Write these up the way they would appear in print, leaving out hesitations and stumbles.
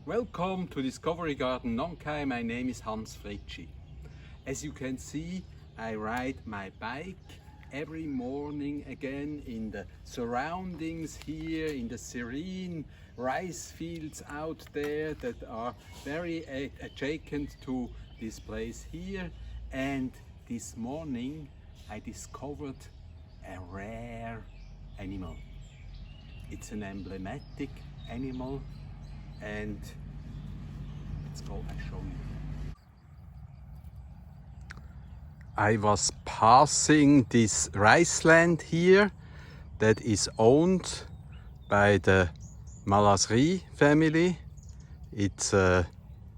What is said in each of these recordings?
Welcome to Discovery Garden Nongkai. My name is Hans Fritschi. As you can see, I ride my bike every morning again in the surroundings here, in the serene rice fields out there that are very adjacent to this place here. And this morning I discovered a rare animal. It's an emblematic animal, and let's go and show you. I was passing this rice land here that is owned by the Malasri family. It's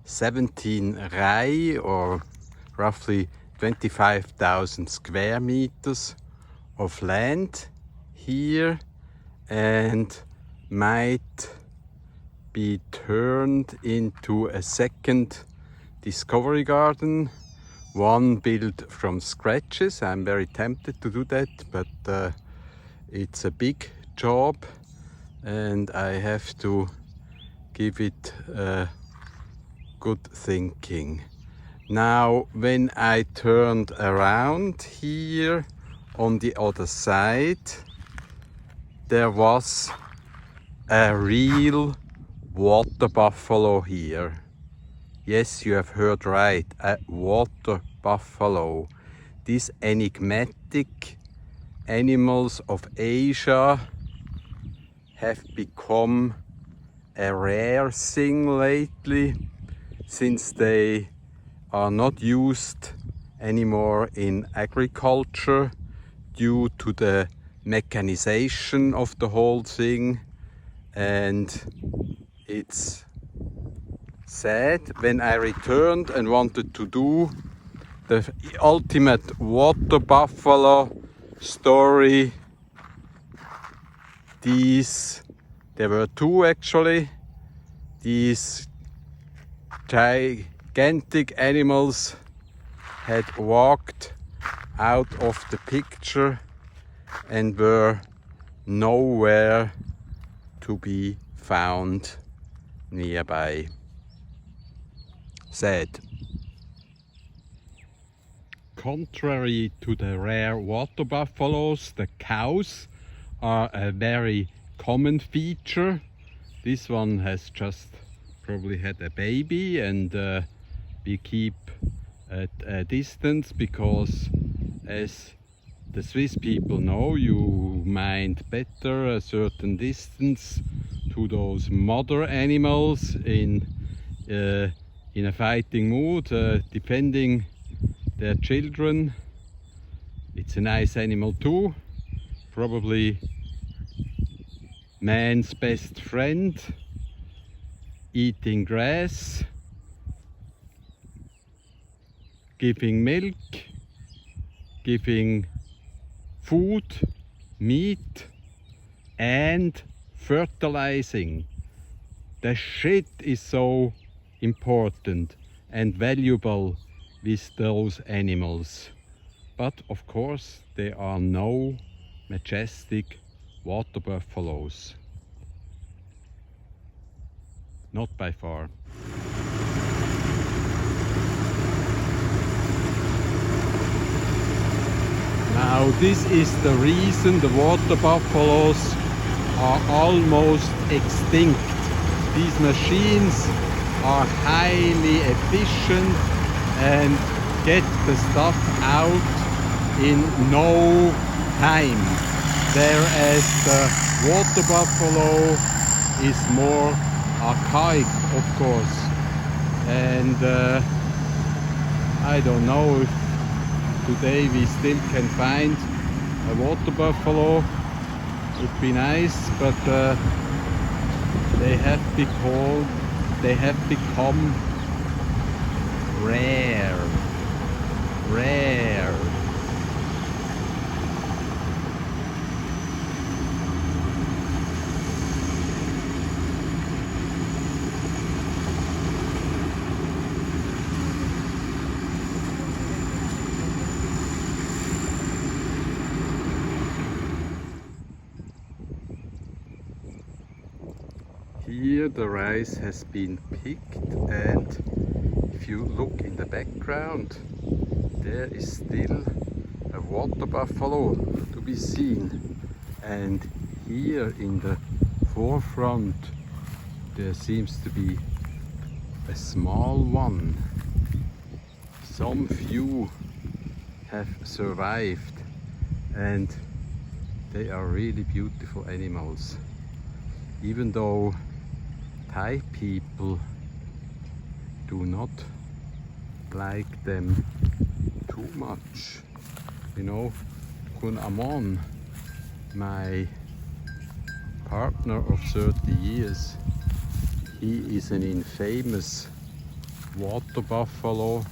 17 rai, or roughly 25,000 square meters of land here, and might be turned into a second discovery garden, one built from scratches. I'm very tempted to do that, but it's a big job and I have to give it good thinking. Now, when I turned around here on the other side, there was a real water buffalo here. Yes, you have heard right, a water buffalo. These enigmatic animals of Asia have become a rare thing lately, since they are not used anymore in agriculture due to the mechanization of the whole thing. And it's sad. When I returned and wanted to do the ultimate water buffalo story, there were two actually, these gigantic animals had walked out of the picture and were nowhere to be found nearby. Sad. Contrary to the rare water buffaloes, the cows are a very common feature. This one has just probably had a baby, and we keep at a distance because, as the Swiss people know, you mind better a certain distance to those mother animals in a fighting mood, defending their children. It's a nice animal too, probably man's best friend, eating grass, giving milk, giving food, meat, and fertilizing. The shit is so important and valuable with those animals. But of course there are no majestic water buffaloes. Not by far. Now, this is the reason the water buffaloes are almost extinct. These machines are highly efficient and get the stuff out in no time, whereas the water buffalo is more archaic, of course. And I don't know if today we still can find a water buffalo. Would be nice, but they have become rare. Here here the rice has been picked, and if you look in the background, there is still a water buffalo to be seen. And here in the forefront there seems to be a small one. Some few have survived, and they are really beautiful animals. Even though Thai people do not like them too much. You know, Kun Amon, my partner of 30 years, he is an infamous water buffalo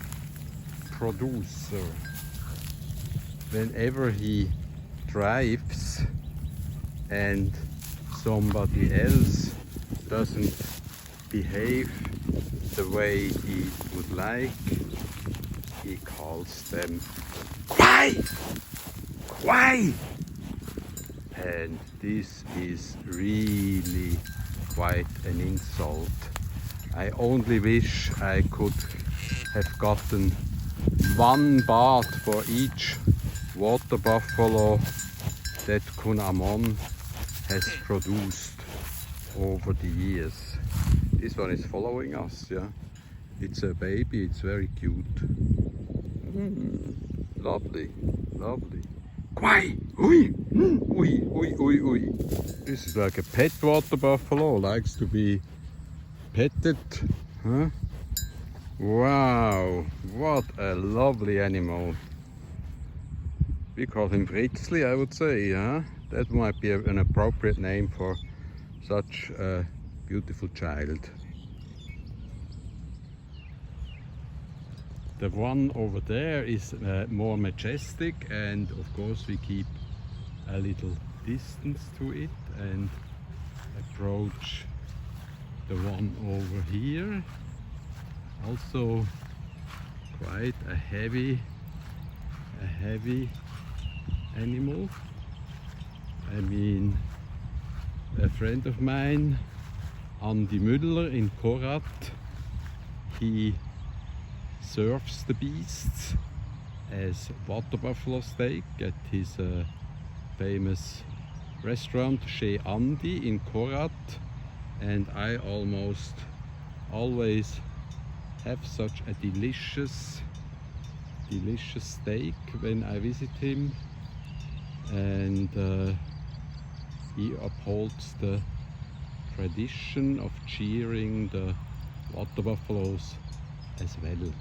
producer. Whenever he drives and somebody else doesn't behave the way he would like, he calls them Kwai! Kwai! And this is really quite an insult. I only wish I could have gotten 1 baht for each water buffalo that Kun Amon has produced over the years. This one is following us, yeah. It's a baby, it's very cute. Lovely, lovely. Kwai! Ui! Ui, ui, ui, ui. This is like a pet water buffalo, likes to be petted. Huh? Wow, what a lovely animal. We call him Fritzli, I would say, yeah? That might be an appropriate name for such a beautiful child. The one over there is more majestic, and of course we keep a little distance to it and approach the one over here. Also quite a heavy animal. I mean, a friend of mine, Andi Müller in Korat, he serves the beasts as water buffalo steak at his famous restaurant Chez Andi in Korat, and I almost always have such a delicious steak when I visit him, and he upholds the tradition of cheering the water buffaloes as well.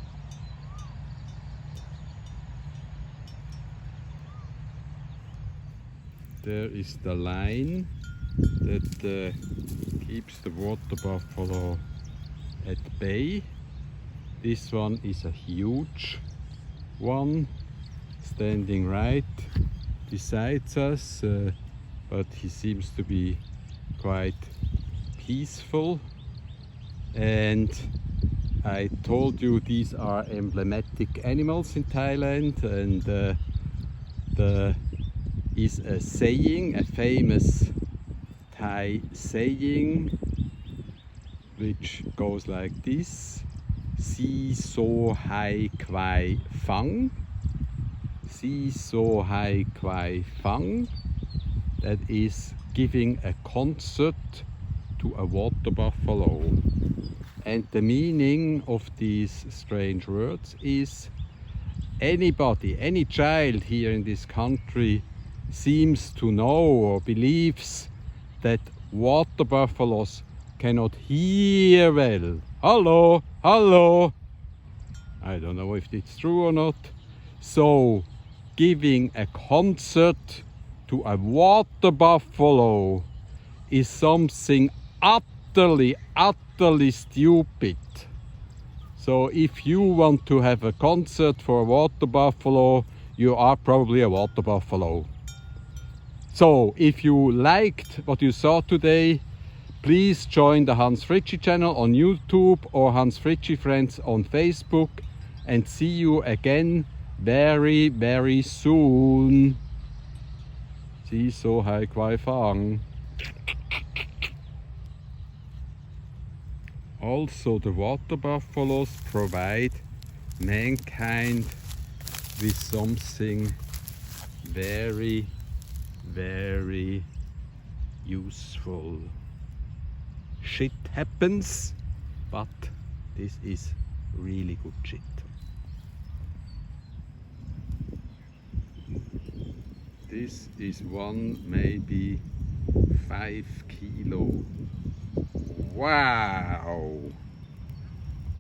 There is the line that keeps the water buffalo at bay. This one is a huge one, standing right beside us, but he seems to be quite peaceful. And I told you these are emblematic animals in Thailand, and there is a saying, a famous Thai saying, which goes like this: Si so hai kwai phang. Si so hai kwai phang. That is giving a concert to a water buffalo. And the meaning of these strange words is, anybody, any child here in this country seems to know or believes that water buffaloes cannot hear well. Hello, hello. I don't know if it's true or not. So, giving a concert to a water buffalo is something utterly stupid. So if you want to have a concert for a water buffalo, you are probably a water buffalo. So if you liked what you saw today, please join the Hans Fritschi channel on YouTube or Hans Fritschi Friends on Facebook, and see you again very soon. Si so hai kwai fang. Also the water buffaloes provide mankind with something very, very useful. Shit happens, but this is really good shit. This is one, maybe 5 kilo. Wow!